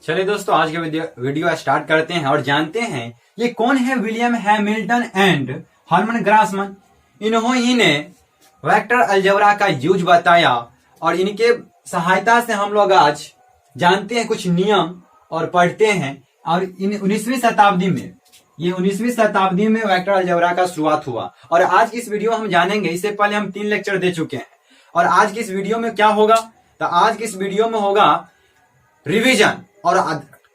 चलिए दोस्तों, आज के वीडियो स्टार्ट करते हैं और जानते हैं ये कौन है विलियम हैमिल्टन एंड हरमन ग्रासमन। इन्होंने वेक्टर अलजेब्रा का यूज बताया और इनके सहायता से हम लोग आज जानते हैं कुछ नियम और पढ़ते हैं। और 19वीं शताब्दी में वेक्टर अलजेब्रा का शुरुआत हुआ और आज की इस वीडियो हम जानेंगे। इससे पहले हम 3 लेक्चर दे चुके हैं और आज की इस वीडियो में क्या होगा, तो आज की इस वीडियो में होगा रिवीजन और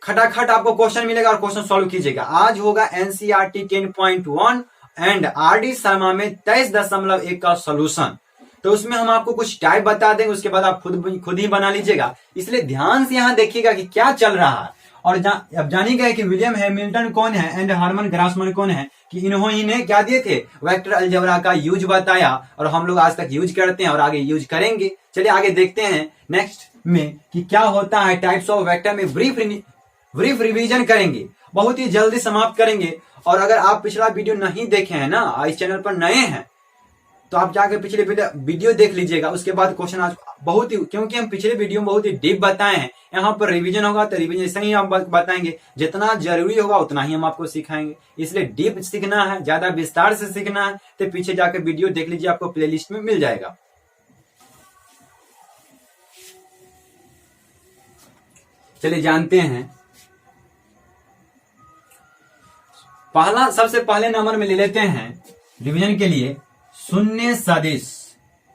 खटाखट आपको क्वेश्चन मिलेगा और क्वेश्चन सॉल्व कीजिएगा। आज होगा एनसीईआरटी 10.1 एंड आरडी शर्मा में 23.1 का सॉल्यूशन। तो उसमें हम आपको कुछ टाइप बता देंगे, उसके बाद आप खुद ही बना लीजिएगा। इसलिए ध्यान से यहाँ देखिएगा कि क्या चल रहा है। और अब जानिएगा कि विलियम हैमिल्टन कौन है एंड हरमन ग्रासमन कौन है, कि इन्होंने क्या दिए थे, वेक्टर अलजेब्रा का यूज बताया और हम लोग आज तक यूज करते हैं और आगे यूज करेंगे। चलिए आगे देखते हैं नेक्स्ट में कि क्या होता है टाइप्स ऑफ वेक्टर में ब्रीफ रिवीजन करेंगे, बहुत ही जल्दी समाप्त करेंगे। और अगर आप पिछला वीडियो नहीं देखे हैं ना, इस चैनल पर नए हैं, तो आप जाकर पिछले वीडियो देख लीजिएगा। उसके बाद क्वेश्चन आज बहुत ही, क्योंकि हम पिछले वीडियो में बहुत ही डीप बताए हैं, यहाँ पर रिवीजन होगा तो रिवीजन ऐसा ही हम बताएंगे। जितना जरूरी होगा उतना ही हम आपको सिखाएंगे। इसलिए डीप सीखना है, ज्यादा विस्तार से सीखना है तो पीछे जाकर वीडियो देख लीजिए, आपको प्लेलिस्ट में मिल जाएगा। चलिए जानते हैं। सबसे पहले नंबर में ले लेते हैं रिवीजन के लिए शून्य सदिश,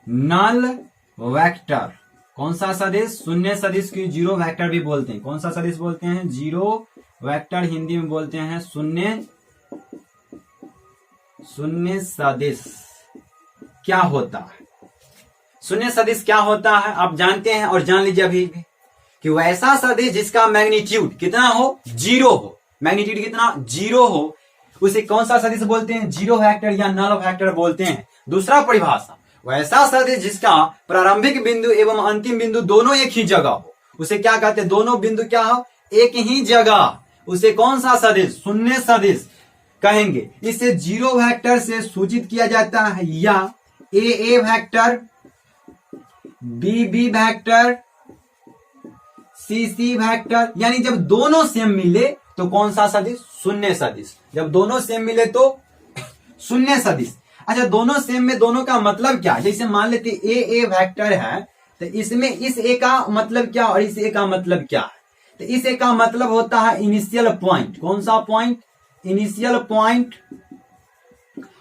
नल वेक्टर। कौन सा सदिश? शून्य सदिश की जीरो वेक्टर भी बोलते हैं। कौन सा सदिश बोलते हैं? जीरो वेक्टर हिंदी में बोलते हैं शून्य सदिश। क्या होता है शून्य सदिश? क्या होता है आप जानते हैं और जान लीजिए अभी भी कि वैसा सदिश जिसका मैग्नीट्यूड कितना हो? जीरो हो। मैग्नीट्यूड कितना? जीरो हो, उसे कौन सा सदिश बोलते हैं? जीरो वेक्टर या नल वेक्टर बोलते हैं। दूसरा परिभाषा, वैसा सदिश जिसका प्रारंभिक बिंदु एवं अंतिम बिंदु दोनों एक ही जगह हो, उसे क्या कहते हैं? दोनों बिंदु क्या हो? एक ही जगह, उसे कौन सा सदिश? शून्य सदिश कहेंगे। इसे जीरो वेक्टर से सूचित किया जाता है, या ए vector, B vector, C vector. यानी जब दोनों सेम मिले तो कौन सा सदिश? शून्य सदिश। जब दोनों सेम मिले तो शून्य सदिश। अच्छा, दोनों सेम में दोनों का मतलब क्या? जैसे मान लेते ए वेक्टर है तो इसमें इस ए का मतलब क्या और इस ए का मतलब क्या है? तो इस ए का मतलब होता है इनिशियल पॉइंट। कौन सा पॉइंट? Initial point.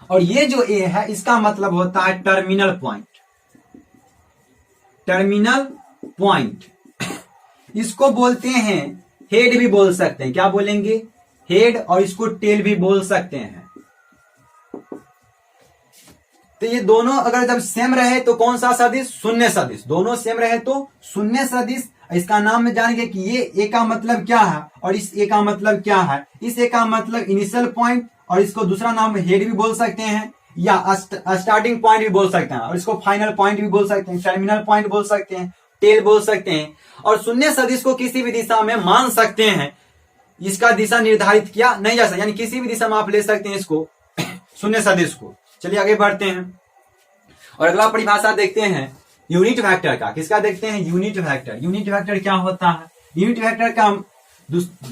और ये जो ए है इसका मतलब होता है टर्मिनल पॉइंट। टर्मिनल पॉइंट इसको बोलते हैं हेड भी बोल सकते हैं। क्या बोलेंगे? हेड। और इसको टेल भी बोल सकते हैं। तो ये दोनों अगर जब सेम रहे तो कौन सा सदिश? शून्य सदिश। दोनों सेम रहे तो शून्य सदिश। इसका नाम में जानेंगे कि ये ए का मतलब क्या है और इस ए का मतलब क्या है। इस ए का मतलब इनिशियल पॉइंट, और इसको दूसरा नाम हेड भी बोल सकते हैं या स्टार्टिंग पॉइंट भी बोल सकते हैं, और इसको फाइनल पॉइंट भी बोल सकते हैं, टर्मिनल पॉइंट बोल सकते हैं, टेल बोल सकते हैं। और शून्य सदिश को किसी भी दिशा में मान सकते हैं। इसका दिशा निर्धारित किया नहीं जा सकता, यानी किसी भी दिशा में आप ले सकते हैं इसको, शून्य सदिश को। चलिए आगे बढ़ते हैं और अगला परिभाषा देखते हैं यूनिट वेक्टर का। किसका देखते हैं? Unit vector. यूनिट वेक्टर क्या होता है? यूनिट वेक्टर का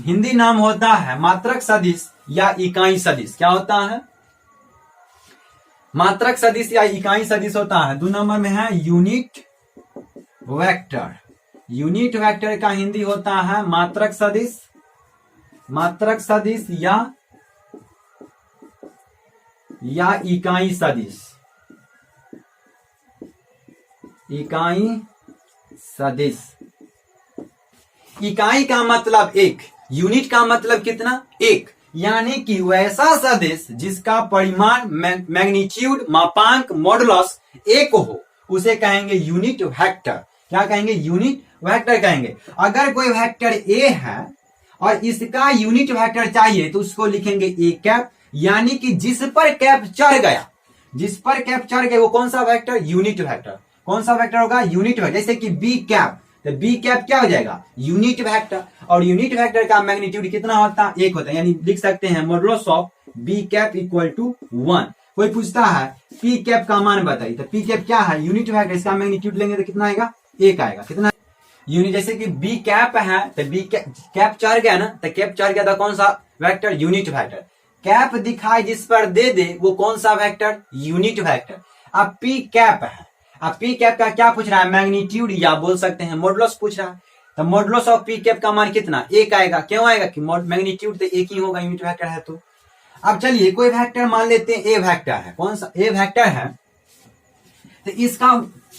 हिंदी नाम होता है मात्रक सदिश या इकाई सदिश। क्या होता है? मात्रक सदिश या इकाई सदिश होता है। 2 नंबर में है यूनिट वेक्टर। यूनिट वेक्टर का हिंदी होता है मात्रक सदिश, मात्रक सदिश या इकाई सदिश। इकाई सदिश। इकाई का मतलब एक, यूनिट का मतलब कितना? एक। यानी कि वैसा सदिश जिसका परिमाण, मैग्नीट्यूड, मापांक, मॉडुलस एक हो, उसे कहेंगे यूनिट वेक्टर। क्या कहेंगे? यूनिट वेक्टर कहेंगे। अगर कोई वेक्टर ए है और इसका यूनिट वेक्टर चाहिए तो उसको लिखेंगे ए कैप, यानी कि जिस पर कैप चढ़ गया, जिस पर कैप चढ़ गए वो कौन सा वेक्टर? Unit vector. कौन सा वेक्टर होगा? Unit vector. जैसे कि बी कैप, तो बी कैप क्या हो जाएगा? Unit vector. और यूनिट वेक्टर का मैग्नीट्यूड कितना होता है? 1 होता है। यानी लिख सकते हैं modulus of B cap equal to 1। कोई पूछता है पी कैप का मान बताइए, तो पी कैप क्या है? Unit vector. इसका मैग्नीट्यूड लेंगे तो कितना आएगा? 1 आएगा। कितना? यूनिट, जैसे कि बी कैप है तो बी कैप चढ़ गया ना, तो कैप चढ़ गया था कौन सा वेक्टर, यूनिट वेक्टर। कैप दिखाई जिस पर दे दे वो कौन सा वेक्टर, यूनिट वेक्टर। अब पी कैप है, अब पी कैप का क्या पूछ रहा है, मैग्नीट्यूड या बोल सकते हैं मॉडुलस पूछ रहा है। तो मॉडुलस ऑफ पी कैप का मान कितना, एक आएगा। क्यों आएगा कि मैग्नीट्यूड तो एक ही होगा, यूनिट वेक्टर है तो। अब चलिए कोई वेक्टर मान लेते हैं ए वेक्टर है, कौन सा ए वेक्टर है, तो इसका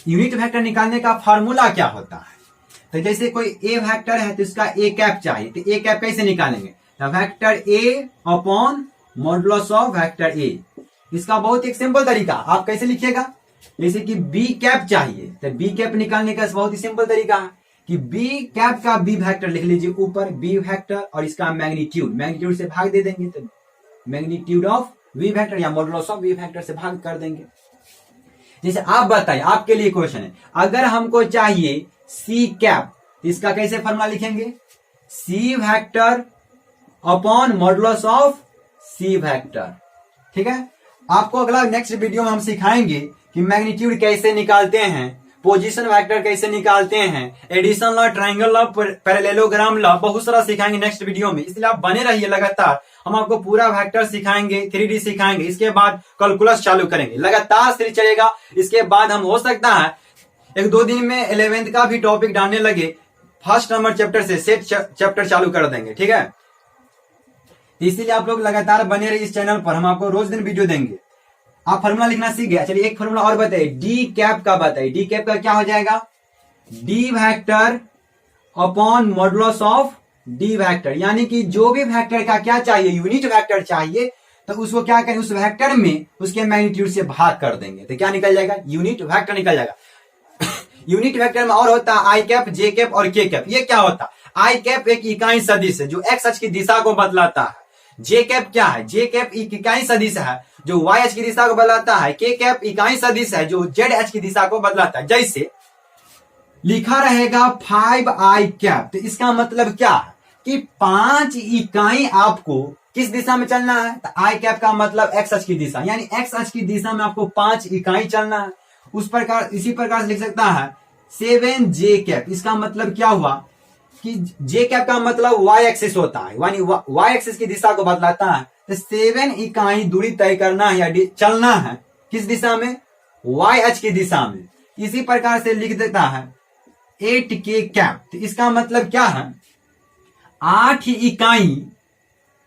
यूनिट वेक्टर निकालने का फॉर्मूला क्या होता है। तो जैसे कोई ए वेक्टर है तो इसका ए कैप चाहिए, तो ए कैप कैसे निकालेंगे, तो vector A upon modulus of vector A. इसका बहुत एक सिंपल तरीका, आप कैसे लिखिएगा, जैसे कि बी कैप चाहिए तो बी कैप निकालने का बहुत ही सिंपल तरीका है कि बी कैप का बी वेक्टर लिख लीजिए ऊपर बी वेक्टर, और इसका मैग्नीट्यूड से भाग दे देंगे, तो मैग्नीट्यूड ऑफ वी वेक्टर या मॉडुलस ऑफ वी वेक्टर से भाग कर देंगे। जैसे आप बताइए, आपके लिए क्वेश्चन है, अगर हमको चाहिए सी कैप, इसका कैसे फॉर्मूला लिखेंगे, C vector upon modulus of C vector. ठीक है, आपको अगला नेक्स्ट वीडियो में हम सिखाएंगे कि मैग्नीट्यूड कैसे निकालते हैं, पोजीशन वेक्टर कैसे निकालते हैं, addition law, triangle law, parallelogram law, बहुत सारा सिखाएंगे नेक्स्ट वीडियो में, इसलिए आप बने रहिए लगातार। हम आपको पूरा वेक्टर सिखाएंगे, 3D सिखाएंगे, इसके बाद कैलकुलस चालू करेंगे, लगातार सीरीज चलेगा। इसके बाद हम हो सकता है 1-2 दिन में 11th का भी टॉपिक डालने लगे, फर्स्ट नंबर चैप्टर से सेट चैप्टर चालू कर देंगे। ठीक है, इसीलिए आप लोग लगातार बने रहिए इस चैनल पर, हम आपको रोज दिन वीडियो देंगे। आप फॉर्मूला लिखना सीख गया, चलिए एक फॉर्मूला और बताइए, डी कैप का बताइए। डी कैप का क्या हो जाएगा, D vector upon modulus of D vector, यानी कि जो भी वेक्टर का क्या चाहिए, यूनिट वेक्टर चाहिए, तो उसको क्या करें, उस वेक्टर में उसके मैग्नीट्यूड से भाग कर देंगे, तो क्या निकल जाएगा, यूनिट वेक्टर निकल जाएगा। यूनिट वेक्टर में और होता है आई कैप, जे कैप और के कैप। ये क्या होता है, आई कैप एक इकाई सदिश है जो एक्स अक्ष की दिशा को बतलाता है। जे कैप क्या है, जे कैप एक इकाई सदिश है जो वाई अक्ष की दिशा को बदलाता है। के कैप इकाई सदिश है जो जेड अक्ष की दिशा को बदलाता है। जैसे लिखा रहेगा 5i कैप, तो इसका मतलब क्या है कि 5 इकाई आपको किस दिशा में चलना है, तो आई कैप का मतलब एक्स अक्ष की दिशा, यानी एक्स अक्ष की दिशा में आपको 5 इकाई चलना है। उस प्रकार इसी प्रकार से लिख सकता है 7j कैप, इसका मतलब क्या हुआ कि जे कैप का मतलब वाई एक्सिस होता है, यानी वाई एक्सिस की दिशा को बतलाता है। तो 7 इकाई दूरी तय करना है या चलना है किस दिशा में, वाई अक्ष की दिशा में। इसी प्रकार से लिख देता है 8k कैप, तो इसका मतलब क्या है, 8 इकाई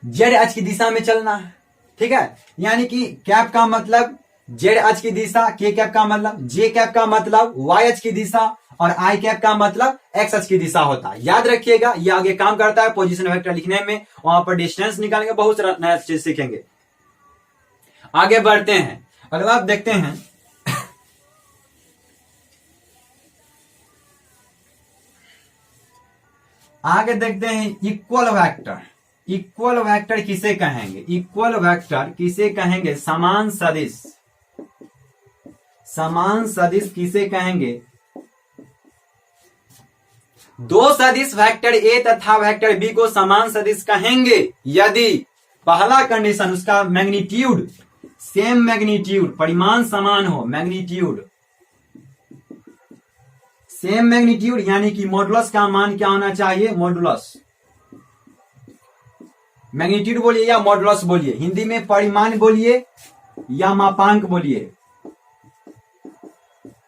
जेड अक्ष की दिशा में चलना है। ठीक है, यानी कि कैप का मतलब जेड अक्ष की दिशा, के कैप का मतलब, जे कैप का मतलब वाई अक्ष की दिशा, और आई कैप का मतलब एक्स अक्ष की दिशा होता है। याद रखिएगा, ये आगे काम करता है पोजीशन वेक्टर लिखने में, वहां पर डिस्टेंस निकालेंगे, बहुत सारा नया चीज सीखेंगे। आगे बढ़ते हैं, अगला आप देखते हैं आगे देखते हैं इक्वल वेक्टर। इक्वल वेक्टर किसे कहेंगे, इक्वल वेक्टर किसे कहेंगे, समान सदिश। समान सदिश किसे कहेंगे, दो सदिश वेक्टर ए तथा वेक्टर बी को समान सदिश कहेंगे यदि पहला कंडीशन उसका मैग्नीट्यूड सेम, मैग्नीट्यूड परिमाण समान हो, मैग्नीट्यूड सेम मैग्नीट्यूड, यानी कि मॉडुलस का मान क्या होना चाहिए, मॉडुलस, मैग्नीट्यूड बोलिए या मॉडुलस बोलिए, हिंदी में परिमाण बोलिए या मापांक बोलिए,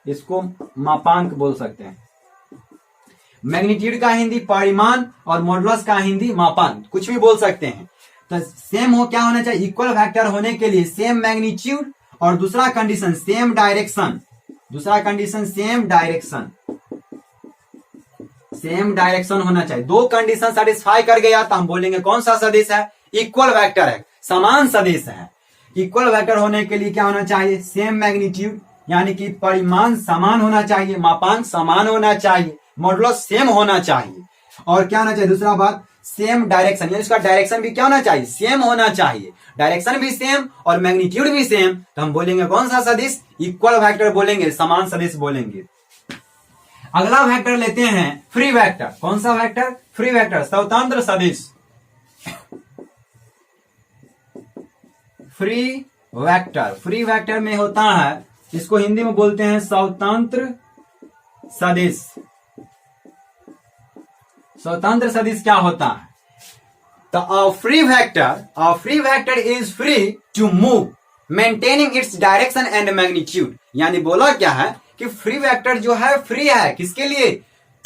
इसको मापांक बोल सकते हैं। मैग्नीट्यूड का हिंदी परिमाण और मॉडुलस का हिंदी मापांक, कुछ भी बोल सकते हैं। तो सेम हो क्या होना चाहिए, इक्वल वेक्टर होने के लिए सेम मैग्नीट्यूड, और दूसरा कंडीशन सेम डायरेक्शन, दूसरा condition same direction, same direction होना चाहिए। दो कंडीशन सेटिस्फाई कर गया तो हम बोलेंगे कौन सा सदिश है, इक्वल वेक्टर है, समान सदिश है। इक्वल वेक्टर होने के लिए क्या होना चाहिए, सेम मैग्नीट्यूड, यानी कि परिमाण समान होना चाहिए, मापांक समान होना चाहिए, मॉडुलस सेम होना चाहिए, और क्या होना चाहिए, दूसरा बात सेम डायरेक्शन, यानी इसका डायरेक्शन भी क्या होना चाहिए, सेम होना चाहिए, डायरेक्शन भी सेम और मैग्नीट्यूड भी सेम। तो हम बोलेंगे कौन सा सदिश, इक्वल वेक्टर बोलेंगे, समान सदिश बोलेंगे। अगला वेक्टर लेते हैं फ्री वेक्टर। कौन सा वेक्टर, फ्री वेक्टर, स्वतंत्र सदिश। फ्री वेक्टर, फ्री वेक्टर में होता है, इसको हिंदी में बोलते हैं स्वतंत्र सदिश। स्वतंत्र सदिश क्या होता है? तो a free vector is free to move maintaining its direction and magnitude। यानी बोला क्या है कि फ्री वेक्टर जो है फ्री है किसके लिए?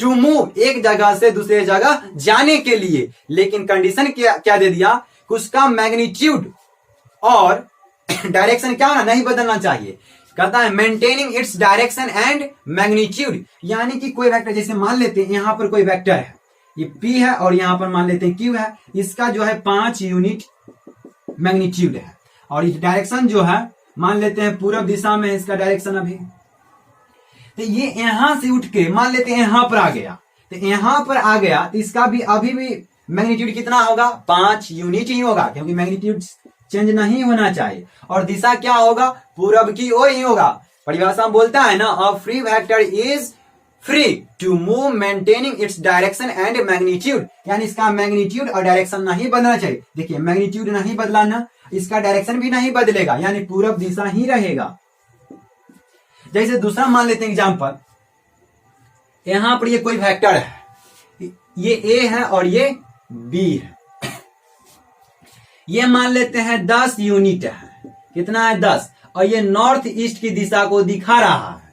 टू मूव, एक जगह से दूसरे जगह जाने के लिए। लेकिन कंडीशन क्या दे दिया कि उसका मैग्नीट्यूड और डायरेक्शन क्या होना नहीं बदलना चाहिए। कहता है maintaining its direction and magnitude, यानी कि कोई वेक्टर, जैसे मान लेते हैं यहां पर कोई वेक्टर है, ये P है और यहां पर मान लेते हैं Q है, इसका जो है 5 यूनिट मैग्नीट्यूड है और इस डायरेक्शन जो है मान लेते हैं पूर्व दिशा में इसका डायरेक्शन अभी। तो ये यहां से उठ के मान लेते हैं यहां पर आ गया, तो यहां पर आ गया तो इसका भी अभी भी मैग्नीट्यूड कितना होगा? 5 यूनिट ही होगा, क्योंकि मैग्नीट्यूड चेंज नहीं होना चाहिए। और दिशा क्या होगा? पूरब की ओर ही होगा। परिभाषा में बोलता है ना, a free vector is free to move maintaining its direction and magnitude, यानी इसका मैग्नीट्यूड और डायरेक्शन नहीं बदलना चाहिए। देखिए मैग्नीट्यूड नहीं बदलाना, इसका डायरेक्शन भी नहीं बदलेगा, यानी पूरब दिशा ही रहेगा। जैसे दूसरा मान लेते हैं एग्जांपल, यहां पर ये कोई वेक्टर है, ये A है और ये B है, ये मान लेते हैं 10 यूनिट है, कितना है? 10, और ये नॉर्थ ईस्ट की दिशा को दिखा रहा है।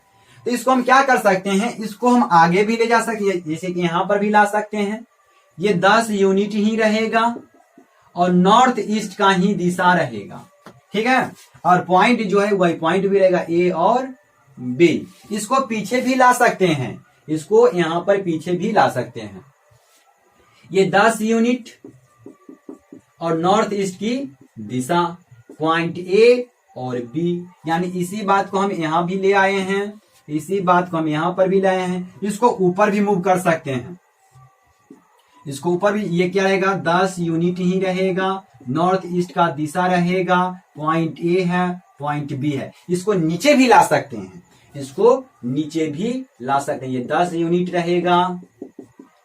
तो इसको हम क्या कर सकते हैं? इसको हम आगे भी ले जा सकते हैं, जैसे कि यहां पर भी ला सकते हैं। ये 10 यूनिट ही रहेगा और नॉर्थ ईस्ट का ही दिशा रहेगा, ठीक है। और पॉइंट जो है वही पॉइंट भी रहेगा A और B। इसको पीछे भी ला सकते हैं, इसको यहां पर पीछे भी ला सकते हैं। ये 10 यूनिट और नॉर्थ ईस्ट की दिशा, पॉइंट A और B, यानी इसी बात को हम यहां भी ले आए हैं, इसी बात को हम यहां पर भी लाए हैं। इसको ऊपर भी मूव कर सकते हैं, इसको ऊपर भी, ये क्या रहेगा? 10 यूनिट ही रहेगा, नॉर्थ ईस्ट का दिशा रहेगा, पॉइंट A है, पॉइंट B है। इसको नीचे भी ला सकते हैं, इसको नीचे भी ला सकते हैं। ये 10 यूनिट रहेगा,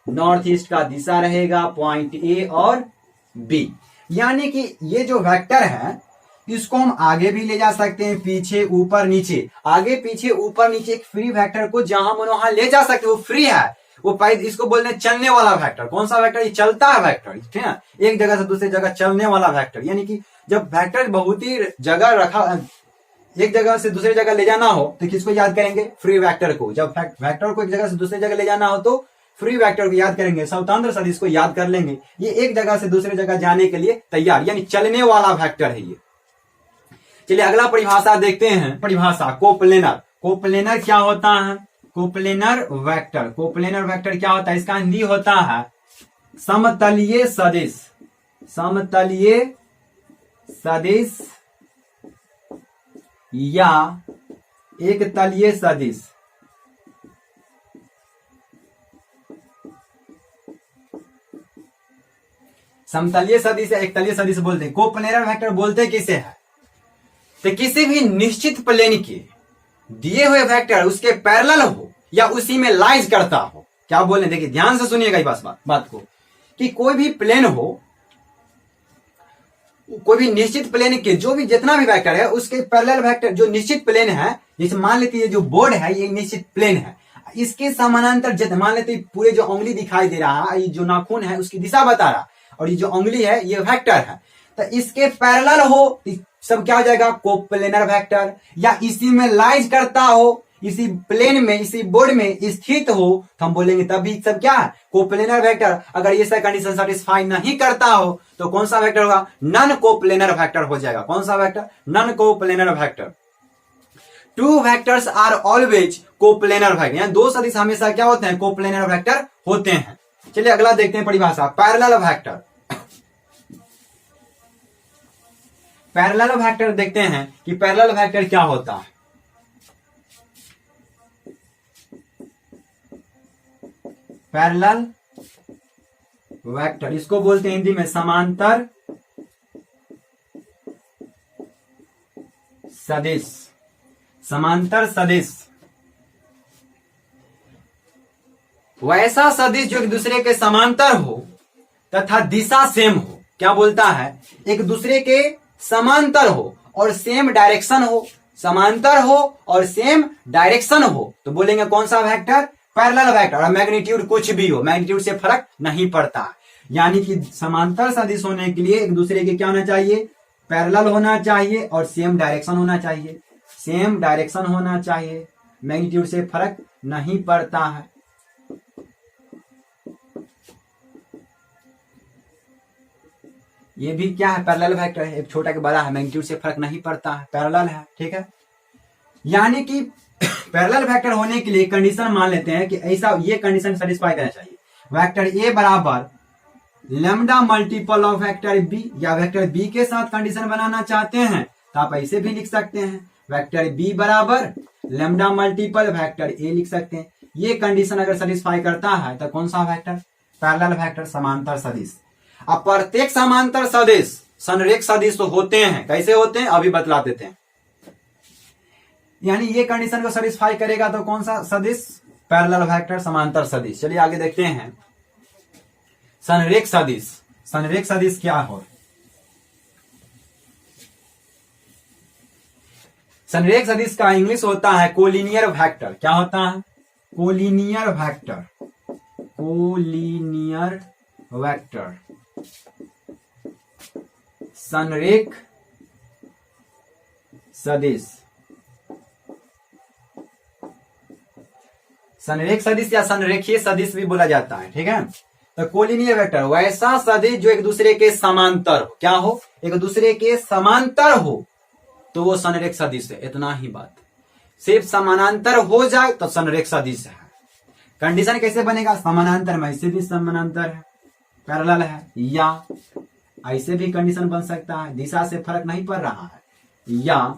नॉर्थ ईस्ट का दिशा रहेगा, पॉइंट A और B। यानी कि ये जो वेक्टर है इसको हम आगे भी ले जा सकते हैं, पीछे ऊपर नीचे, आगे पीछे ऊपर नीचे। एक फ्री वेक्टर को जहां मन वहां ले जा सकते हैं, वो फ्री है, वो इसको बोलते हैं चलने वाला वेक्टर। कौन सा वेक्टर? ये चलता है वेक्टर, ठीक है, एक जगह से दूसरी जगह चलने वाला वेक्टर। यानी कि जब वेक्टर बहुत ही जगह रखा, एक जगह से दूसरी जगह ले जाना हो तो किसको याद करेंगे? फ्री वेक्टर को। जब वेक्टर को एक जगह से दूसरी जगह ले जाना हो तो फ्री वेक्टर को याद करेंगे, स्वतंत्र सदिश को याद कर लेंगे। ये एक जगह से दूसरी जगह जाने के लिए तैयार, यानी चलने वाला वेक्टर है ये। चलिए अगला परिभाषा देखते हैं। परिभाषा कोप्लेनर। कोप्लेनर क्या होता है? कोप्लेनर वेक्टर, कोप्लेनर वेक्टर क्या होता है? इसका हिंदी होता है समतलीय सदिश, समतलीय सदिश या एक तलीय सदिश। समतलीय सदिश या एक तलीय सदिश बोलते हैं। कोप्लेनर वेक्टर बोलते किसे है? तो किसी भी निश्चित प्लेन के दिए हुए वेक्टर उसके पैरेलल हो या उसी में लाइज करता हो। क्या बोले? देखिए ध्यान से सुनिएगा इस बात को, कि कोई भी प्लेन हो, कोई भी निश्चित प्लेन के जो भी जितना भी वेक्टर है उसके पैरेलल वेक्टर जो निश्चित प्लेन है, जैसे मान लेते हैं जो बोर्ड है ये निश्चित प्लेन है, इसके समानांतर मान लेते पूरे जो उंगली दिखाई दे रहा है, ये जो नाखून है उसकी दिशा बता रहा, और ये जो उंगली है ये वेक्टर है, तो इसके पैरेलल हो सब क्या हो जाएगा? Coplanar vector. या इसी में लाइज करता हो, इसी प्लेन में, इसी बोर्ड में स्थित हो, तो हम बोलेंगे तभी सब क्या है? Coplanar vector. अगर ये सब कंडीशन सेटिस्फाई नहीं करता हो तो कौन सा वेक्टर होगा? नॉन कोप्लेनर वेक्टर हो जाएगा। कौन सा vector? Non coplanar vector. Two vectors are always coplanar vector, यानी दो सदिश हमेशा क्या होते हैं? कोप्लेनर वेक्टर होते हैं। चलिए अगला देखते हैं परिभाषा, पैरेलल वेक्टर। पैरेलल वेक्टर देखते हैं कि पैरेलल वेक्टर क्या होता है। पैरेलल वेक्टर इसको बोलते हैं हिंदी में समांतर सदिश। समांतर सदिश वैसा सदिश जो एक दूसरे के समांतर हो तथा दिशा सेम हो। क्या बोलता है? एक दूसरे के समांतर हो और सेम डायरेक्शन हो, समांतर हो और सेम डायरेक्शन हो, तो बोलेंगे कौन सा वेक्टर? पैरेलल वेक्टर और मैग्नीट्यूड कुछ भी हो, मैग्नीट्यूड से फर्क नहीं पड़ता। यानी कि समांतर सदिश होने के लिए एक दूसरे के क्या होना चाहिए, पैरेलल होना चाहिए और सेम डायरेक्शन होना चाहिए, सेम डायरेक्शन होना चाहिए, मैग्नीट्यूड से फर्क नहीं पड़ता है। ये भी क्या है, पैरेलल वेक्टर है, एक छोटा के बड़ा है, मैग्नीट्यूड से फर्क नहीं पड़ता है, पैरेलल है, ठीक है। यानी कि पैरेलल वेक्टर होने के लिए कंडीशन मान लेते हैं कि ऐसा ये कंडीशन सेटिस्फाई करना चाहिए, वेक्टर ए बराबर lambda multiple of vector B, या वेक्टर बी के साथ कंडीशन बनाना चाहते हैं तो आप ऐसे भी लिख सकते हैं, वेक्टर बी बराबर लैम्डा मल्टीपल वेक्टर ए लिख सकते हैं। ये कंडीशन अगर सेटिस्फाई करता है तो कौन सा वेक्टर, पैरेलल वेक्टर, समांतर सदिश। अब प्रत्येक समांतर सदिश संरेख सदिश तो होते हैं, कैसे होते हैं अभी बतला देते हैं। यानी ये कंडीशन को सेटिस्फाई करेगा तो कौन सा सदिश, पैरेलल वेक्टर, समांतर सदिश। चलिए आगे देखते हैं संरेख सदिश। संरेख सदिश क्या हो, संरेख सदिश का इंग्लिश होता है कोलिनियर वेक्टर। क्या होता है, कोलिनियर वेक्टर, कोलिनियर वेक्टर, संरेख सदिश। संरेख सदिश या संरेखीय सदिश भी बोला जाता है, ठीक है। तो कोलिनियर वेक्टर वैसा सदिश जो एक दूसरे के समांतर हो, क्या हो, एक दूसरे के समांतर हो तो वो संरेख सदिश है, इतना ही बात। सिर्फ समानांतर हो जाए तो संरेख सदिश है। कंडीशन कैसे बनेगा, समानांतर में ऐसे भी समानांतर है, पैरेलल है, या ऐसे भी कंडीशन बन सकता है, दिशा से फर्क नहीं पड़ रहा है, या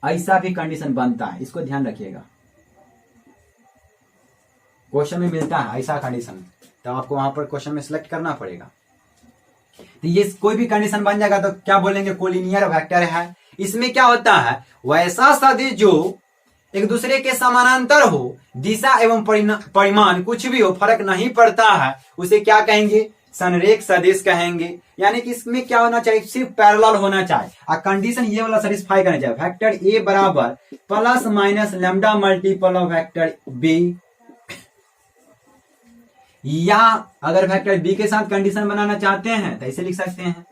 ऐसा भी कंडीशन बनता है। इसको ध्यान रखिएगा, क्वेश्चन में मिलता है ऐसा कंडीशन, तो आपको वहां पर क्वेश्चन में सिलेक्ट करना पड़ेगा। तो ये कोई भी कंडीशन बन जाएगा तो क्या बोलेंगे, कोलिनियर वेक्टर है। इसमें क्या होता है, वैसा सदिश जो एक दूसरे के समानांतर हो, दिशा एवं परिमाण कुछ भी हो, फर्क नहीं पड़ता है, उसे क्या कहेंगे, संरेख सदिश कहेंगे। यानी कि इसमें क्या होना चाहिए, सिर्फ पैरेलल होना चाहिए और कंडीशन ये वाला सेटिस्फाई करना चाहिए, वेक्टर ए बराबर plus minus lambda multiple of vector B, या अगर वेक्टर बी के साथ कंडीशन बनाना चाहते हैं तो ऐसे लिख सकते हैं,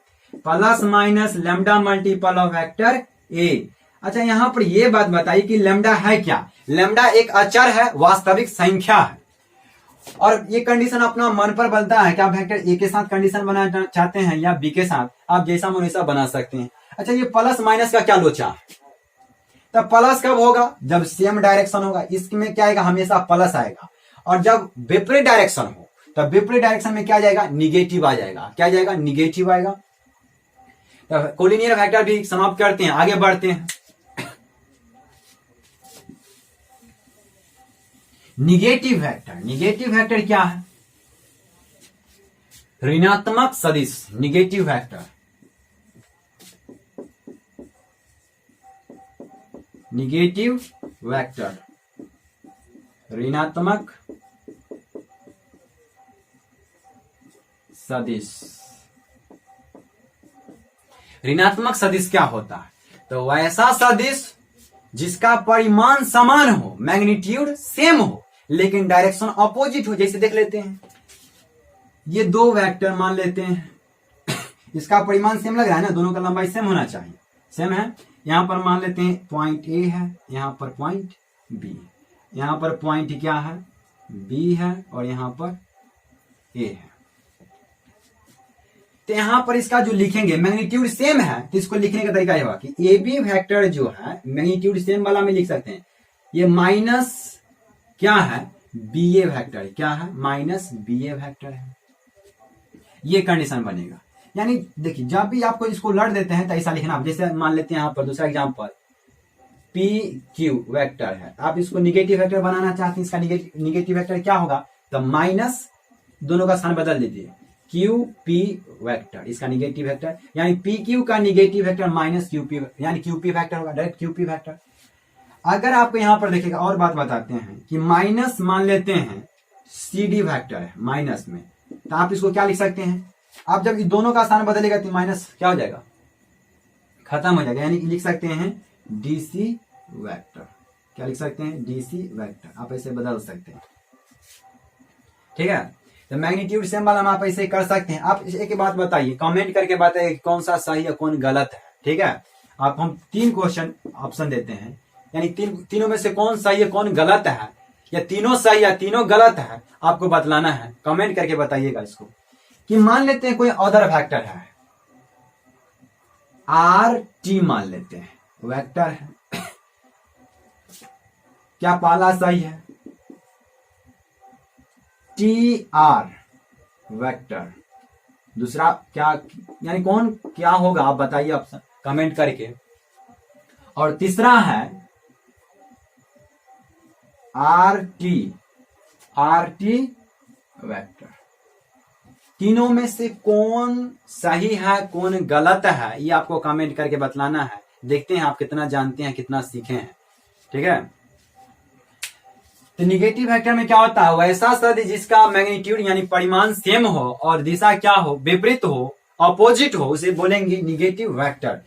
plus minus lambda multiple of vector A. अच्छा, यहां पर यह बात बताइए कि लैम्डा है क्या, लैम्डा एक अचर है, वास्तविक संख्या है, और ये कंडीशन अपना मन पर बनता है कि आप वेक्टर ए के साथ कंडीशन बनाना चाहते हैं या बी के साथ, आप जैसा मन वैसा बना सकते हैं। अच्छा, ये प्लस माइनस का क्या लोचा है, तब प्लस कब होगा, जब सेम डायरेक्शन होगा, इसमें क्या आएगा, हमेशा प्लस आएगा। और जब विपरीत डायरेक्शन हो तब विपरीत डायरेक्शन में क्या जाएगा, निगेटिव आ जाएगा, क्या जाएगा, निगेटिव आएगा। तो कोलिनियर वेक्टर भी समाप्त करते हैं, आगे बढ़ते हैं। निगेटिव वेक्टर, निगेटिव वेक्टर क्या है, ऋणात्मक सदिश, निगेटिव वेक्टर, निगेटिव वेक्टर, ऋणात्मक सदिश। ऋणात्मक सदिश क्या होता है, तो वैसा सदिश जिसका परिमाण समान हो, मैग्नीट्यूड सेम हो, लेकिन डायरेक्शन अपोजिट हो। जैसे देख लेते हैं, ये दो वेक्टर मान लेते हैं, इसका परिमाण सेम लग रहा है ना, दोनों का लंबाई सेम होना चाहिए, सेम है। यहां पर मान लेते हैं पॉइंट ए है, यहां पर पॉइंट बी, यहां पर पॉइंट क्या है, बी है, और यहां पर ए है। तो यहां पर इसका जो लिखेंगे मैग्नीट्यूड सेम है, तो इसको लिखने का तरीका होगा कि ए बी वेक्टर जो है मैग्नीट्यूड सेम वाला में लिख सकते हैं, ये माइनस क्या है, बी ए वेक्टर, क्या है, माइनस बी ए वेक्टर है। ये कंडीशन बनेगा। यानी देखिए, जब भी आपको इसको लड़ देते हैं तो ऐसा लिखना। जैसे मान लेते हैं यहां पर दूसरा एग्जांपल, पी क्यू वेक्टर है, आप इसको निगेटिव वेक्टर बनाना चाहते हैं, इसका निगेटिव वेक्टर क्या होगा, तो माइनस, दोनों का स्थान बदल दीजिए, क्यू पी वेक्टर, इसका निगेटिव वेक्टर, यानी पी क्यू का negative vector minus Q P, यानी क्यू पी वेक्टर होगा, डायरेक्ट क्यू पी वेक्टर। अगर आपको यहां पर देखिएगा, और बात बताते हैं कि माइनस मान लेते हैं सी डी वेक्टर है माइनस में, तो आप इसको क्या लिख सकते हैं, आप जब दोनों का स्थान बदलेगा तो माइनस क्या हो जाएगा, खत्म हो जाएगा, यानी कि लिख सकते हैं डीसी वेक्टर। क्या लिख सकते हैं, डीसी वेक्टर, आप ऐसे बदल सकते हैं। ठीक है, तो मैग्नीट्यूड सिंबल हम आप ऐसे कर सकते हैं। आप एक बात बताइए, कमेंट करके बताइए कौन सा सही है कौन गलत है। ठीक है, आपको हम 3 क्वेश्चन ऑप्शन देते हैं, यानी तीनों में से कौन सही है कौन गलत है, या तीनों सही या तीनों गलत है, आपको बतलाना है। कमेंट करके बताइएगा इसको। कि मान लेते हैं कोई अदर वेक्टर है, आर टी मान लेते हैं वेक्टर है, क्या पहला सही है, टी आर वेक्टर, दूसरा क्या, यानी कौन क्या होगा आप बताइए ऑप्शन कमेंट करके। और तीसरा है आर टी वेक्टर। तीनों में से कौन सही है कौन गलत है, ये आपको कमेंट करके बतलाना है। देखते हैं आप कितना जानते हैं कितना सीखे हैं। ठीक है, तो निगेटिव वेक्टर में क्या होता है, वैसा सदिश जिसका मैग्नीट्यूड यानी परिमाण सेम हो और दिशा क्या हो, विपरीत हो, अपोजिट हो, उसे बोलेंगे निगेटिव वेक्टर।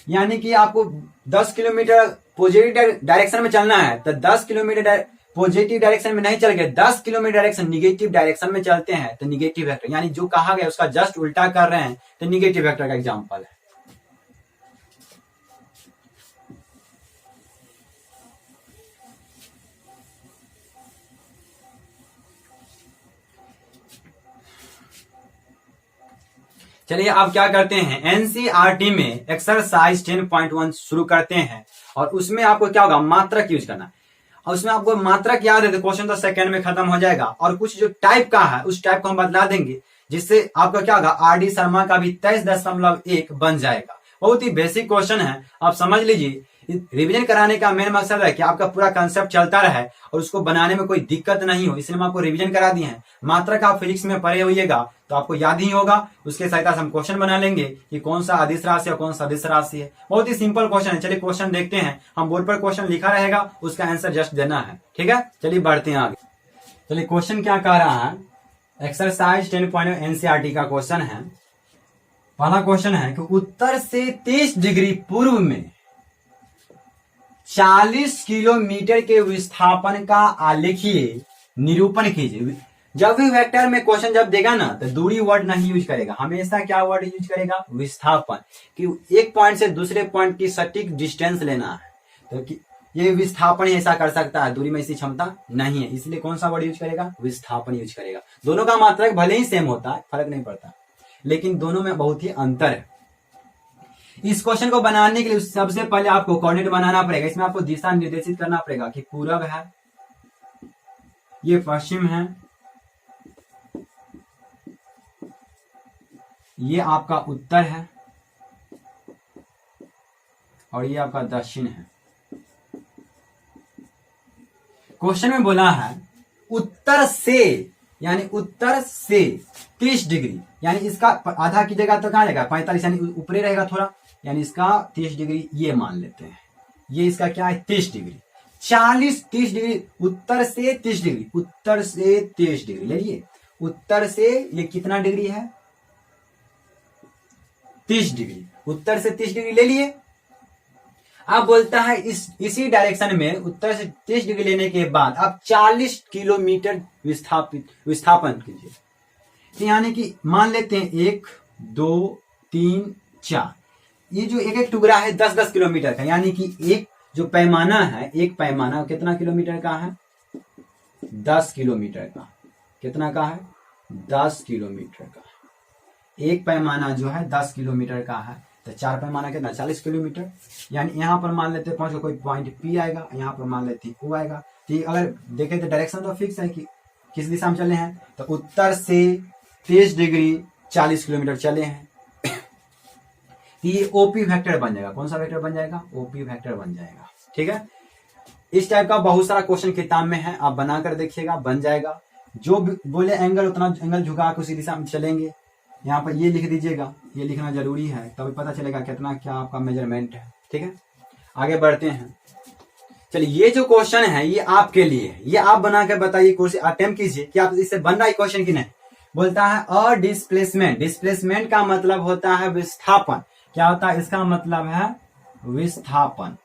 यानी कि आपको 10 किलोमीटर पॉजिटिव डायरेक्शन में चलना है तो 10 किलोमीटर पॉजिटिव डायरेक्शन में नहीं चल गए, 10 किलोमीटर डायरेक्शन निगेटिव डायरेक्शन में चलते हैं तो निगेटिव वेक्टर, यानी जो कहा गया उसका जस्ट उल्टा कर रहे हैं तो निगेटिव वेक्टर का एग्जांपल है। चलिए अब क्या करते हैं, एनसीईआरटी में एक्सरसाइज 10.1 शुरू करते हैं और उसमें आपको क्या होगा, मात्रक यूज करना। और उसमें आपको मात्रक याद है तो क्वेश्चन तो सेकंड में खत्म हो जाएगा। और कुछ जो टाइप का है उस टाइप को हम बदला देंगे, जिससे आपका क्या होगा, आरडी शर्मा का भी 23.1 बन जाएगा। बहुत ही बेसिक क्वेश्चन है, आप समझ लीजिए। रिवीजन कराने का मेन मकसद है कि आपका पूरा कंसेप्ट चलता रहे और उसको बनाने में कोई दिक्कत नहीं हो, इसलिए हम आपको रिवीजन करा दिए हैं। मात्रक आप फिजिक्स में पढ़े होइएगा तो आपको याद ही होगा, उसके सहायता से हम क्वेश्चन बना लेंगे कि कौन सा अदिश राशि है कौन सा सदिश राशि है। बहुत ही सिंपल क्वेश्चन है। चलिए क्वेश्चन देखते हैं, हम बोर्ड पर क्वेश्चन लिखा रहेगा, उसका आंसर जस्ट देना है। ठीक है, चलिए बढ़ते हैं आगे। चलिए क्वेश्चन क्या कह रहा है, एक्सरसाइज 10.1 एनसीईआरटी का क्वेश्चन है। पहला क्वेश्चन है कि उत्तर से 30 डिग्री पूर्व में 40 किलोमीटर के विस्थापन का आलेखीय निरूपण कीजिए। जब भी वेक्टर में क्वेश्चन जब देगा ना तो दूरी वर्ड नहीं यूज करेगा, हमेशा क्या वर्ड यूज करेगा, विस्थापन। कि एक पॉइंट से दूसरे पॉइंट की सटीक डिस्टेंस लेना है तो ये विस्थापन ही ऐसा कर सकता है, दूरी में ऐसी क्षमता नहीं है, इसलिए कौन सा वर्ड यूज करेगा, विस्थापन यूज करेगा। दोनों का मात्रक भले ही सेम होता है, फर्क नहीं पड़ता, लेकिन दोनों में बहुत ही अंतर है। इस क्वेश्चन को बनाने के लिए सबसे पहले आपको कोऑर्डिनेट बनाना पड़ेगा। इसमें आपको दिशा निर्देशित करना पड़ेगा कि पूरब है, ये पश्चिम है, ये आपका उत्तर है और ये आपका दक्षिण है। क्वेश्चन में बोला है उत्तर से, यानी उत्तर से 30 डिग्री, यानी इसका आधा कीजिएगा तो कहां जाएगा, 45, यानी ऊपरी रहेगा थोड़ा, यानी इसका 30 डिग्री ये मान लेते हैं। ये इसका क्या है, 30 डिग्री। 30 डिग्री, उत्तर से 30 डिग्री, उत्तर से 30 डिग्री ले लिए। उत्तर से ये कितना डिग्री है, 30 डिग्री। उत्तर से 30 डिग्री ले लिए। अब बोलता है इसी डायरेक्शन में उत्तर से 30 डिग्री लेने के बाद आप 40 किलोमीटर विस्थापन कीजिए। तो यानी कि मान लेते हैं 1 2 3 4, ये जो एक एक टुकड़ा है 10-10 किलोमीटर का, यानी कि एक जो पैमाना है, एक पैमाना कितना किलोमीटर का है, 10 किलोमीटर का। कितना का है, 10 किलोमीटर का। एक पैमाना जो है 10 किलोमीटर का है, तो 4 पैमाना कितना, 40 किलोमीटर। यानी यहां पर मान लेते हैं कोई पॉइंट पी आएगा, यहां पर मान लेते हैं ओ आएगा। तो अगर देखें तो डायरेक्शन तो फिक्स है कि किस दिशा में चले हैं, तो उत्तर से 30 डिग्री 40 किलोमीटर चले हैं। तो ये ओपी वेक्टर बन जाएगा। कौन सा वेक्टर बन जाएगा, ओपी वेक्टर बन जाएगा। ठीक है, इस टाइप का बहुत सारा क्वेश्चन किताब में है, आप बनाकर देखिएगा, बन जाएगा। जो बोले एंगल उतना एंगल झुका के उसी दिशा में चलेंगे। यहाँ पर ये लिख दीजिएगा, ये लिखना जरूरी है, तभी पता चलेगा कितना क्या आपका मेजरमेंट है। ठीक है, आगे बढ़ते हैं। चलिए ये जो क्वेश्चन है ये आपके लिए है, ये आप बना कर बताइए, कोर्स अटेम्प्ट कीजिए कि आप इससे बन रहा है क्वेश्चन की नहीं। बोलता है अ डिस्प्लेसमेंट, डिस्प्लेसमेंट का मतलब होता है विस्थापन। क्या होता है, इसका मतलब है विस्थापन।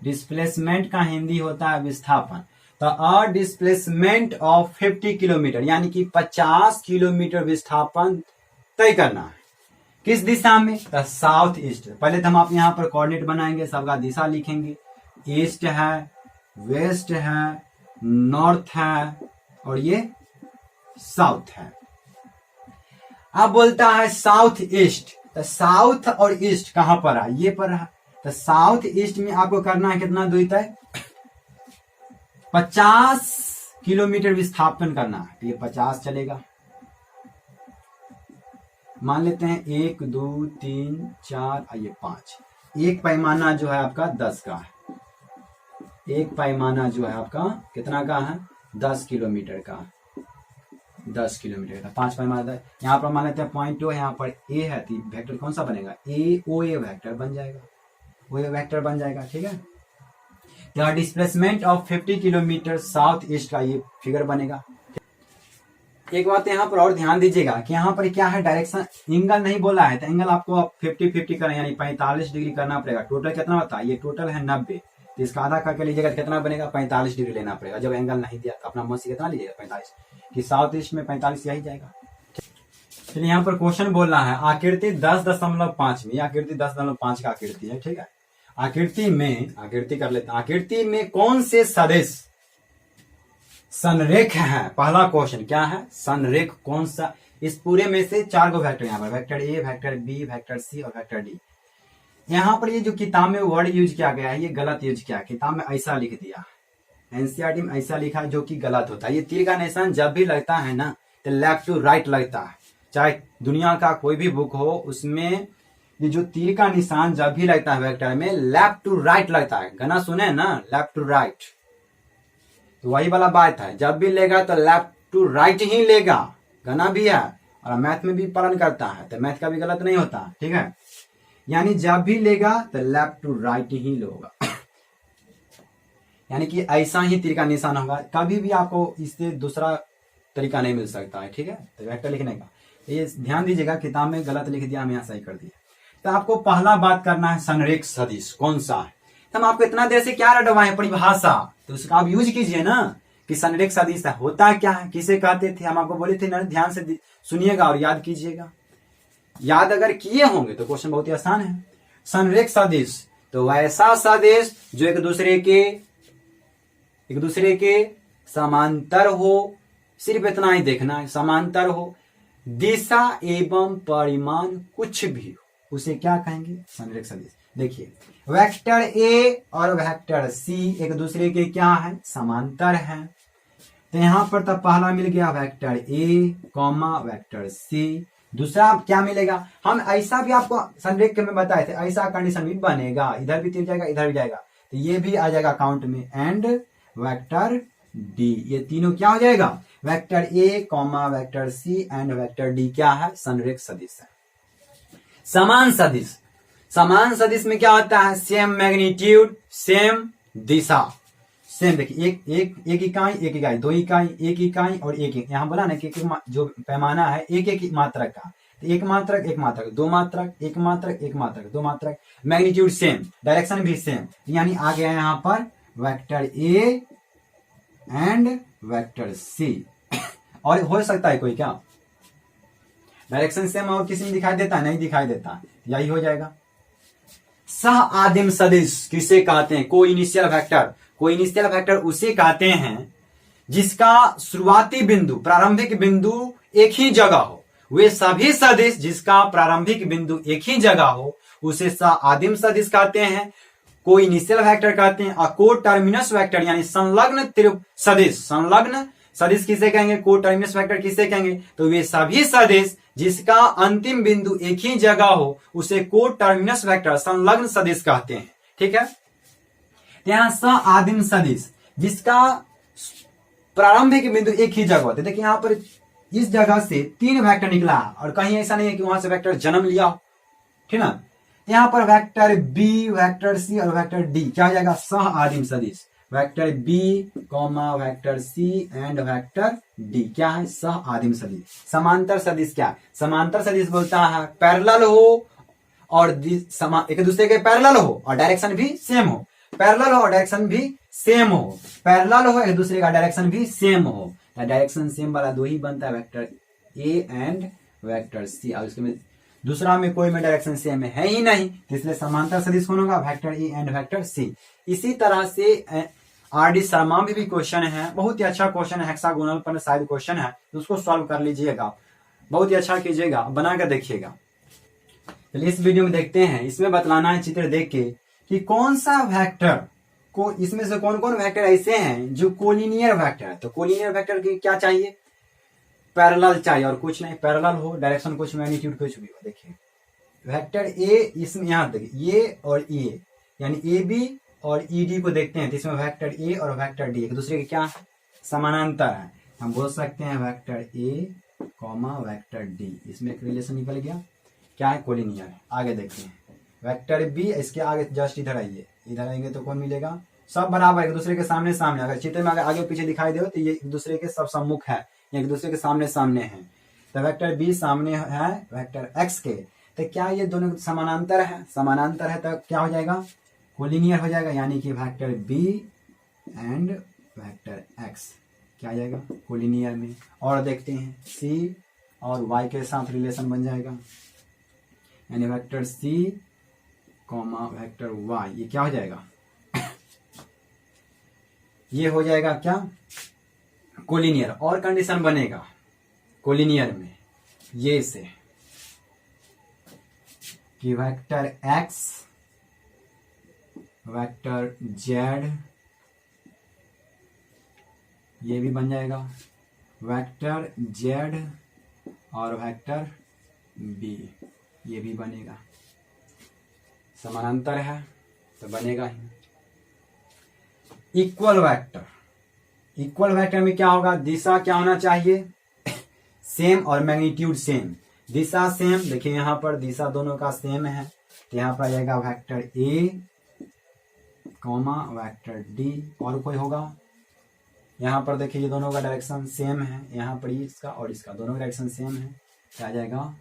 डिस्प्लेसमेंट का हिंदी होता है विस्थापन। तो अ डिस्प्लेसमेंट ऑफ 50 किलोमीटर यानी कि 50 किलोमीटर विस्थापन तय करना है। किस दिशा में? तो साउथ ईस्ट। पहले तो हम आप यहाँ पर कोऑर्डिनेट बनाएंगे, सबका दिशा लिखेंगे। ईस्ट है, वेस्ट है, नॉर्थ है और ये साउथ है। अब बोलता है साउथ ईस्ट। तो साउथ और ईस्ट कहां पर है? ये पर है। तो साउथ ईस्ट में आपको करना है कितना दूरी तय? 50 किलोमीटर विस्थापन करना है। तो ये 50 चलेगा। मान लेते हैं 1 2 3 4 और ये 5। एक पैमाना जो है आपका 10 का है। एक पैमाना जो है आपका कितना का है? 10 किलोमीटर का। 10 किलोमीटर का 5 पैमाना। यहाँ पर मान लेते हैं पॉइंट ओ, यहाँ पर ए है तो वेक्टर कौन सा बनेगा? ए ओ ए वेक्टर बन जाएगा। ओ ए वेक्टर बन जाएगा। ठीक है। यहाँ displacement of 50 kilometre south east का ये फिगर बनेगा। एक बात यहाँ पर और ध्यान दीजिएगा कि यहाँ पर क्या है, डायरेक्शन एंगल नहीं बोला है। तो एंगल आपको 50-50 करें यानी 45 डिग्री करना पड़ेगा। टोटल कितना होता है? ये टोटल है 90। तो इसका आधा करके लीजिएगा कितना बनेगा? 45 डिग्री लेना पड़ेगा। जब एंगल नहीं दिया तो अपना मन से कितना लीजिएगा? 45। कि साउथ ईस्ट में 45 यही जाएगा। चलिए यहाँ पर क्वेश्चन बोल रहा है आकृति 10.5 में। आकृति 10.5 का आकृति है। ठीक है। आकृति कर लेते हैं। आकृति में कौन से सदिश संरेख है? पहला क्वेश्चन क्या है? संरेख कौन सा? इस पूरे में से 4 गो वेक्टर यहाँ पर, vector A, vector B, vector C और वेक्टर डी। यहाँ पर ये जो किताब में वर्ड यूज किया गया है ये गलत यूज किया है। किताब में ऐसा लिख दिया, एनसीईआरटी में ऐसा लिखा जो कि गलत होता है। ये तीर का निशान जब भी लगता है ना तो लेफ्ट टू राइट लगता है। चाहे दुनिया का कोई भी बुक हो उसमें ये जो तीर का निशान जब भी लगता है वेक्टर में लेफ्ट टू राइट लगता है। गाना सुने ना, लेफ्ट टू राइट। तो वही वाला बात है, जब भी लेगा तो लेफ्ट टू राइट ही लेगा। गाना भी है और मैथ में भी पालन करता है तो मैथ का भी गलत नहीं होता। ठीक है। यानी जब भी लेगा तो लेफ्ट टू राइट ही लोगा। यानी कि ऐसा ही तीर का निशान होगा। कभी भी आपको इससे दूसरा तरीका नहीं मिल सकता है। ठीक है। तो वेक्टर लिखने का ये ध्यान दीजिएगा, किताब में गलत लिख दिया, हम यहाँ सही कर दिया। तो आपको पहला बात करना है संरेख सदिश कौन सा है। तो हम आपको इतना देर से क्या रटवाए हैं? परिभाषा। तो उसका आप यूज कीजिए ना कि संरेख सदिश होता क्या है, किसे कहते थे। हम आपको बोले थे ना, ध्यान से सुनिएगा और याद कीजिएगा। याद अगर किए होंगे तो क्वेश्चन बहुत ही आसान है। संरेख सदिश तो वैसा सदिश जो एक दूसरे के समांतर हो। सिर्फ इतना ही देखना है, समांतर हो, दिशा एवं परिमाण कुछ भी हो, उसे क्या कहेंगे? संरेख सदिश। देखिए वेक्टर ए और वेक्टर सी एक दूसरे के क्या है? समांतर हैं। तो यहां पर तब पहला मिल गया vector A comma vector C. दूसरा क्या मिलेगा? हम ऐसा भी आपको संरेख में बताए थे, ऐसा कंडीशन भी बनेगा। इधर भी तीर जाएगा, इधर भी जाएगा, तो ये भी आ जाएगा अकाउंट में। एंड वेक्टर डी, ये तीनों क्या हो जाएगा? Vector A comma vector C and vector D क्या है? संरेख सदिश है। समान सदिश, समान सदिश में क्या होता है? सेम मैग्नीट्यूड, सेम दिशा, सेम। देखिए एक इकाई, 2 इकाई, 1 इकाई और एक यहाँ बोला ना कि जो पैमाना है एक मात्रक का। तो एक मात्रक, 2 मात्रक, 1 मात्रक, 1 मात्रक, 2 मात्रक, मैग्नीट्यूड सेम, डायरेक्शन भी सेम। यानी आ गया यहाँ पर vector A and vector C. और हो सकता है कोई क्या डायरेक्शन सेम और किसी में दिखाई देता है? नहीं दिखाई देता। यही हो जाएगा। सह आदिम सदिश किसे कहते हैं? को इनिशियल वेक्टर। को इनिशियल वेक्टर उसे कहते हैं जिसका शुरुआती बिंदु, प्रारंभिक बिंदु एक ही जगह हो। वे सभी सदिश जिसका प्रारंभिक बिंदु एक ही जगह हो उसे सह आदिम सदिश कहते हैं, को इनिशियल वेक्टर कहते हैं। और को टर्मिनस वेक्टर यानी संलग्न सदिश, संलग्न सदिश किसे कहेंगे? को टर्मिनस वेक्टर किसे कहेंगे? तो वे सभी सदिश जिसका अंतिम बिंदु एक ही जगह हो उसे को टर्मिनस वेक्टर, संलग्न सदिश कहते हैं। ठीक है। यहाँ सह आदिम सदिश जिसका प्रारंभिक बिंदु एक ही जगह होते। देखिए यहाँ पर इस जगह से 3 वेक्टर निकला और कहीं ऐसा नहीं है कि वहां से वेक्टर जन्म लिया हो। ठीक ना। यहाँ पर वेक्टर बी, वेक्टर सी और वेक्टर डी क्या हो जाएगा? सह आदिम सदिश। Vector B comma vector C and vector D क्या है? सह आदिम सदिश। समांतर सदिश क्या है? समांतर सदिश बोलता है पैरेलल हो और एक दूसरे के पैरेलल हो और डायरेक्शन भी सेम हो। पैरेलल हो, डायरेक्शन भी सेम हो, पैरेलल हो, एक दूसरे का डायरेक्शन भी सेम हो, डायरेक्शन सेम वाला दो ही बनता है, vector A and vector C. और उसके में दूसरा में कोई में डायरेक्शन सेम है ही नहीं, तो इसलिए समांतर सदिश कौन होगा, vector A and vector C. इसी तरह से आर.डी. शर्मा में भी क्वेश्चन है, बहुत ही अच्छा क्वेश्चन है, हेक्सागोनल पर शायद क्वेश्चन है, तो उसको सॉल्व कर लीजिएगा, बहुत ही अच्छा कीजिएगा, बनाकर देखिएगा। चलिए इस वीडियो में देखते हैं, इसमें बतलाना है चित्र देख के कि कौन सा वेक्टर को, इसमें से कौन कौन वेक्टर ऐसे हैं जो कोलिनियर वेक्टर है। तो कोलिनियर वेक्टर की क्या चाहिए, पैरेलल चाहिए और कुछ नहीं, पैरेलल हो, डायरेक्शन कुछ, मैग्नीट्यूड कुछ भी हो। देखिए वेक्टर ए, इसमें यहाँ देखिए ये और ए, यानी ए बी और ई डी को देखते हैं, तो इसमें वेक्टर ए और वेक्टर डी एक दूसरे के क्या है, समानांतर है। हम बोल सकते हैं vector A comma vector D, इसमें एक रिलेशन निकल गया, क्या है, कोलिनियर है। आगे देखते हैं वेक्टर बी, इसके आगे जस्ट इधर आइए, इधर आएंगे तो कौन मिलेगा, सब बराबर एक दूसरे के सामने सामने। अगर चित्र में अगर आगे पीछे दिखाई दे तो ये एक दूसरे के सब सम्मुख है, एक दूसरे के सामने सामने है। तो वेक्टर बी सामने है वेक्टर एक्स के, तो क्या ये दोनों समानांतर है, समानांतर है तो क्या हो जाएगा, कोलिनियर हो जाएगा, यानी कि vector B and vector X क्या आ जाएगा, कोलिनियर में। और देखते हैं सी और वाई के साथ रिलेशन बन जाएगा, यानी vector C comma vector Y, ये क्या हो जाएगा ये हो जाएगा क्या, कोलिनियर। और कंडीशन बनेगा कोलिनियर में ये से कि वेक्टर एक्स वेक्टर जेड, ये भी बन जाएगा वेक्टर जेड और वेक्टर बी, ये भी बनेगा, समानांतर है तो बनेगा ही। इक्वल वेक्टर, इक्वल वेक्टर में क्या होगा, दिशा क्या होना चाहिए, सेम और मैग्नीट्यूड सेम। दिशा सेम, देखिए यहाँ पर दिशा दोनों का सेम है, तो यहाँ पर आ जाएगा vector A comma vector D. और कोई होगा, यहाँ पर देखिए ये दोनों का डायरेक्शन सेम है, यहाँ पर इसका और इसका दोनों का डायरेक्शन सेम है, क्या आ जाएगा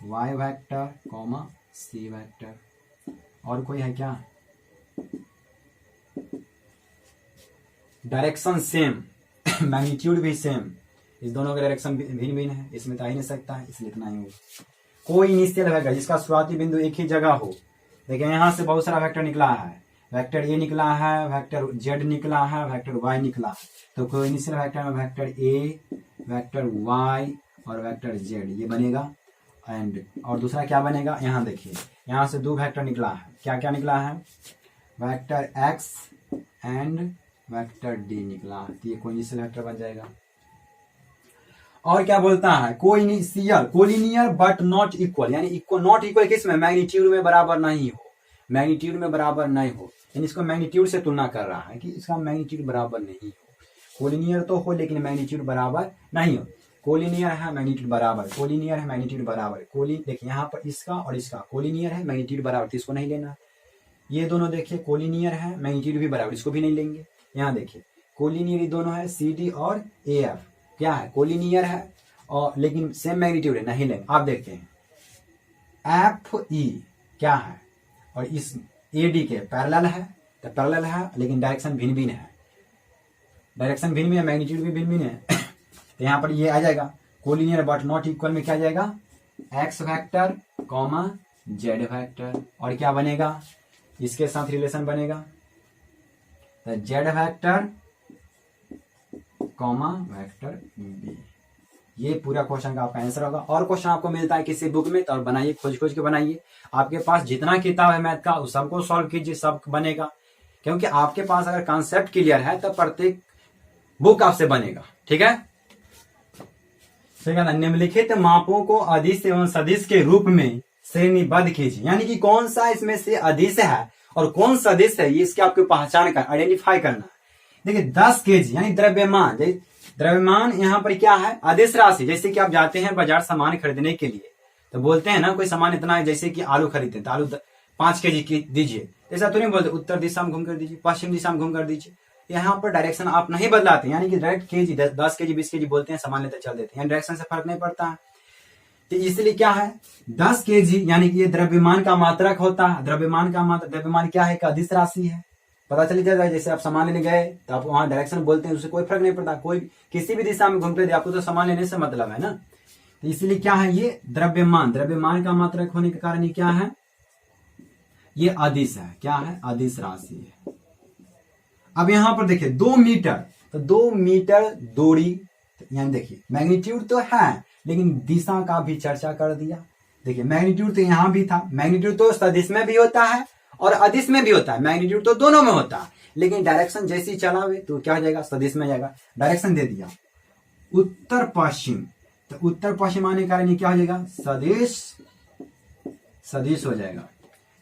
Y vector comma C vector. और कोई है क्या, डायरेक्शन सेम मैग्नीट्यूड भी सेम, इस दोनों का डायरेक्शन भिन्न भिन्न है, इसमें तो आ ही नहीं सकता है, इसलिए इतना ही होगा। कोई इनिशियल वेक्टर जिसका शुरुआती बिंदु एक ही जगह हो, देखिए यहाँ से बहुत सारा वेक्टर निकला है, वेक्टर ए निकला है, वेक्टर जेड निकला है, वेक्टर वाई निकला है, तो कोई इनिशियल वेक्टर में वेक्टर ए वेक्टर वाई और वेक्टर जेड ये बनेगा। एंड और दूसरा क्या बनेगा, यहाँ देखिए यहाँ से दो वेक्टर निकला है, क्या क्या निकला है, vector x and vector D निकला, तो ये कोइनिशियल वेक्टर बन जाएगा। और क्या बोलता है, कोइनिशियल कोलिनियर बट नॉट इक्वल, यानी इक्वल नॉट इक्वल किसमें, मैग्नीट्यूड में बराबर नहीं हो, मैग्नीट्यूड में बराबर नहीं हो, यानी इसको मैग्नीट्यूड से तुलना कर रहा है कि इसका मैग्नीट्यूड बराबर नहीं हो। कोलिनियर तो हो लेकिन मैग्नीट्यूड बराबर नहीं हो, कोलिनियर है मैग्नीट्यूड बराबर, कोलिनियर है मैग्नीट्यूड बराबर, देखिए यहाँ पर इसका और इसका कोलिनियर है मैग्नीट्यूड बराबर, तो इसको नहीं लेना। ये दोनों देखिए कोलिनियर है मैग्नीट्यूड भी बराबर, इसको भी नहीं लेंगे। यहाँ देखिए कोलिनियर दोनों है सी डी और ए एफ, क्या है कोलिनियर है और लेकिन सेम मैग्नीट्यूड है, नहीं लेंगे। आप देखते हैं एफ ई क्या है और इस ए डी के पैरेलल है, तो पैरेलल है लेकिन डायरेक्शन भिन्न भिन्न है, डायरेक्शन भिन्न भिन्न है, मैग्नीट्यूड भी भिन्न भिन्न है तो यहाँ पर ये आ जाएगा कोलिनियर बट नॉट इक्वल में क्या आ जाएगा, X vector comma Z vector. और क्या बनेगा, इसके साथ रिलेशन बनेगा Z vector comma vector B. ये पूरा क्वेश्चन का आपका आंसर होगा। और क्वेश्चन आपको मिलता है किसी बुक में तो और बनाइए, खोज खोज के बनाइए, आपके पास जितना किताब है मैथ का उस सबको सॉल्व कीजिए, सब बनेगा। क्योंकि आपके पास अगर कॉन्सेप्ट क्लियर है तो प्रत्येक बुक आपसे बनेगा, ठीक है। निम्नलिखित मापों को अदिश एवं सदिश के रूप में श्रेणीबद्ध कीजिए, यानी कि कौन सा इसमें से अदिश है और कौन सदिश है, ये इसकी आपको पहचान कर आइडेंटिफाई करना है। देखिए 10 केजी यानी द्रव्यमान, द्रव्यमान यहाँ पर क्या है, अदिश राशि। जैसे कि आप जाते हैं बाजार सामान खरीदने के लिए तो बोलते हैं ना कोई सामान इतना है, जैसे कि आलू खरीदते हैं तो आलू 5 केजी दीजिए, ऐसा तो नहीं बोलते उत्तर दिशा में घूम कर दीजिए, पश्चिम दिशा में घूम कर दीजिए। यहाँ पर डायरेक्शन आप नहीं बदलाते, यानी कि डायरेक्ट केजी 10 केजी 20 केजी बोलते हैं, सामान लेते चल देते हैं, डायरेक्शन से फर्क नहीं पड़ता है। तो इसलिए क्या है 10 केजी यानी कि ये द्रव्यमान का मात्रक होता है। द्रव्यमान का मात्रक, द्रव्यमान क्या है, एक अदिश राशि है, पता चल जाता है। जैसे आप सामान लेने गए तो आप वहां डायरेक्शन बोलते हैं, उससे कोई फर्क नहीं पड़ता, कोई किसी भी दिशा में घूमते थे, आपको तो सामान लेने से मतलब है ना। तो इसलिए क्या है, ये द्रव्यमान, द्रव्यमान का मात्रक होने के कारण ये क्या है, ये अदिश है। क्या है, अदिश राशि है। अब यहां पर देखिए 2 मीटर, तो 2 मीटर दूरी, यानी देखिए मैग्नीट्यूड तो है लेकिन दिशा का भी चर्चा कर दिया। देखिए मैग्नीट्यूड तो यहां भी था, मैग्नीट्यूड तो सदिश में भी होता है और अदिश में भी होता है, मैग्नीट्यूड तो दोनों में होता है, लेकिन डायरेक्शन जैसी चलावे तो क्या हो जाएगा, सदिश में जाएगा। डायरेक्शन दे दिया उत्तर पश्चिम, तो उत्तर पश्चिम आने के कारण ये क्या हो जाएगा, सदिश, सदिश हो जाएगा।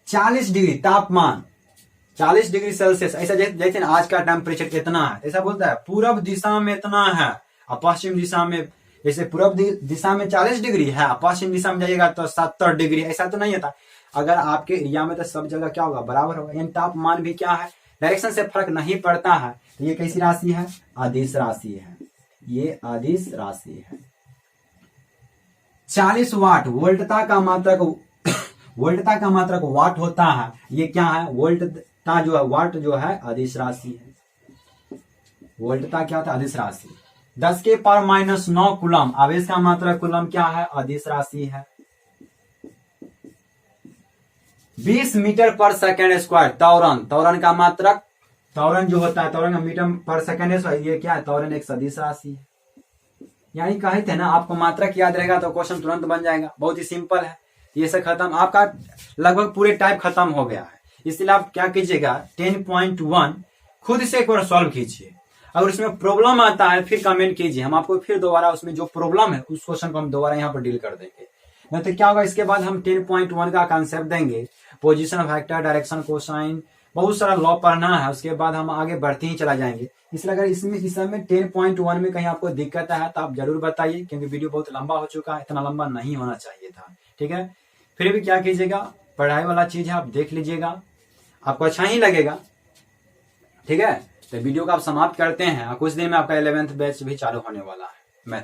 40 डिग्री तापमान, 40 डिग्री सेल्सियस, ऐसा जैसे आज का टेम्परेचर कितना है, ऐसा बोलता है पूरब दिशा में इतना है और पश्चिम दिशा में, जैसे पूरब दिशा में 40 डिग्री है, पश्चिम दिशा में जाइएगा तो 70 डिग्री, ऐसा तो नहीं होता। अगर आपके एरिया में तो सब जगह क्या होगा, बराबर होगा, यानी तापमान भी क्या है, डायरेक्शन से फर्क नहीं पड़ता है। तो ये कैसी राशि है, अदिश राशि है, ये अदिश राशि है। 40 वाट, वोल्टता का मात्रक, वोल्टता का मात्रक वाट होता है, ये क्या है, वोल्टता जो है, वाट जो है अदिश राशि है। वोल्टता क्या होता है, अदिश राशि। 10 के पावर -9 कूलम, आवेश का मात्रक कूलम क्या है, अदिश राशि है। 20 मीटर पर सेकेंड स्क्वायर, त्वरण, त्वरण का मात्रक, त्वरण जो होता है, त्वरण का मीटर पर सेकेंड, ये क्या है, त्वरण एक सदिश राशि है। यानी कहते हैं ना, आपको मात्रक याद रहेगा तो क्वेश्चन तुरंत बन जाएगा, बहुत ही सिंपल है। ये सब खत्म, आपका लगभग पूरे टाइप खत्म हो गया है। इसलिए आप क्या कीजिएगा, 10.1 खुद से एक बार सॉल्व कीजिए। अगर उसमें प्रॉब्लम आता है फिर कमेंट कीजिए, हम आपको फिर दोबारा उसमें जो प्रॉब्लम है उस क्वेश्चन को हम दोबारा यहाँ पर डील कर देंगे। नहीं तो क्या होगा, इसके बाद हम 10.1 का कंसेप्ट देंगे, पोजीशन वेक्टर, डायरेक्शन, कोसाइन, बहुत सारा लॉ पढ़ना है, उसके बाद हम आगे बढ़ते ही चला जाएंगे। इसलिए अगर इसमें इस समय 10.1 में कहीं आपको दिक्कत है तो आप जरूर बताइए, क्योंकि वीडियो बहुत लंबा हो चुका है, इतना लंबा नहीं होना चाहिए था। ठीक है, फिर भी क्या कीजिएगा, पढ़ाई वाला चीज है, आप देख लीजिएगा, आपको अच्छा ही लगेगा। ठीक है, तो वीडियो को आप समाप्त करते हैं, कुछ दिन में आपका 11th बैच भी चालू होने वाला है।